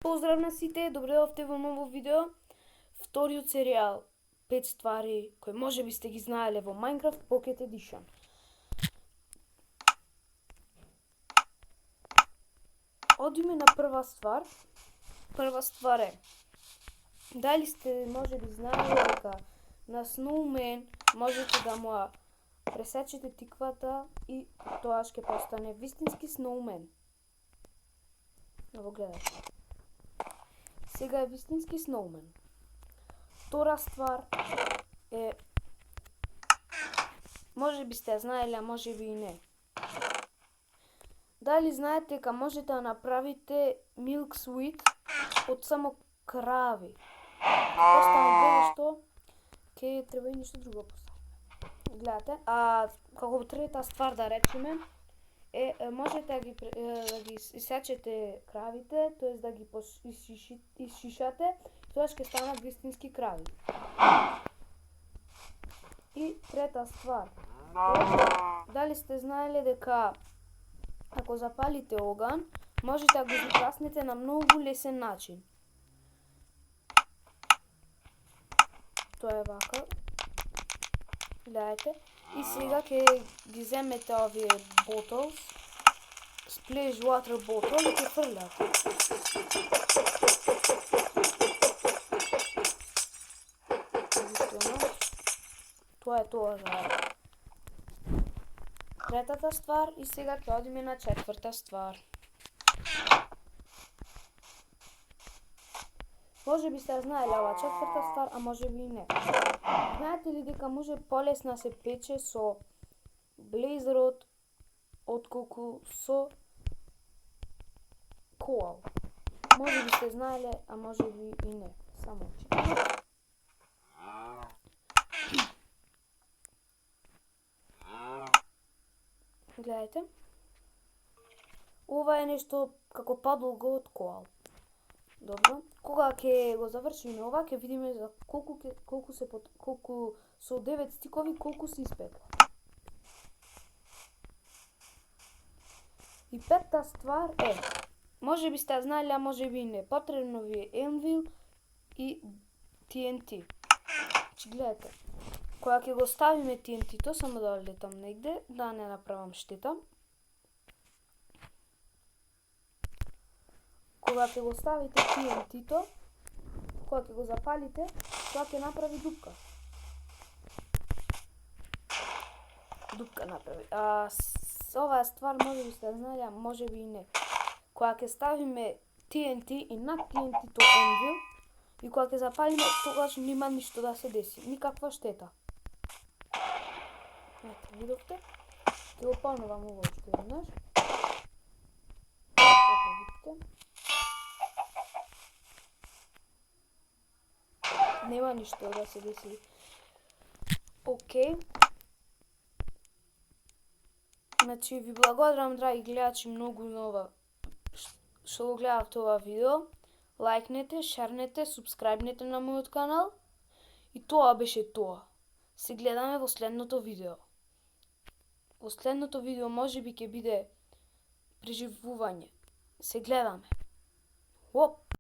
Поздрав на сите, добре дојдовте во ново видео. Вториот серијал 5 ствари кои можеби сте ги знаеле во Minecraft Pocket Edition. Одиме на прва ствар. Прва ствар е: дали сте можеби знаеле дека на Snowman можете да му пресечете тиквата и тоа ќе постане вистински Snowman. Ево гледате. Сега е вистински Snowman. Втора ствар е, можеби сте ја знаеле, а можеби и не. Дали знаете дека можете да направите Milk Sweet од само крави? Остана дело што ќе треба и нешто друго поставиме. Гледате, како трета ствар да речеме е можете да ги исечете кравите, тоест да ги исшишате, тоа ќе станат вистински крави. И трета ствар е, дали сте знаеле дека ако запалите оган, можете да го загаснете на многу лесен начин. Тоа е вака. Гледате. И сега ќе ги земете овие bottles, splash water bottle и ќе фрлате. Тоа е тоа за третата ствар и сега ќе одиме на четврта ствар. Можеби сте знаеле ова четврта ствар, а можеби и не. Знаете ли дека може полесно се пече со блейзерот отколку со коал? Можеби сте знаеле, а можеби и не. Само чекам. Гледайте. Ова е нешто како подолго од коал. Добро. Кога ќе го завршиме ова, ќе видиме за колку со 9 стикови колку се испекло. И петта ствар е, можеби сте знаеле, а можеби и не, потребно ви е Anvil и TNT. Гледате, кога ќе го ставиме TNT-то, само да летам негде, да не направам штета. Кога ќе го ставите TNT-то, кога ќе го запалите, тоа ќе направи дупка. Дупка направи. Оваа ствар можеби сте знаеле, а можеби и не. Кога ќе ставиме TNT и над TNT-то Anvil, и кога ќе запалиме, тогаш нема ништо да се деси, никаква штета. Ето, видовте? Ќе го поновам ово уште еднаш. Ето, видите? Нема ништо да се деси. Океј. Значи, ви благодарам, драги гледачи, многу на ова што го гледавте ова видео. Лајкнете, шернете, субскрајбнете на мојот канал. И тоа беше тоа. Се гледаме во следното видео. Во следното видео можеби ќе биде преживување. Се гледаме. Оп!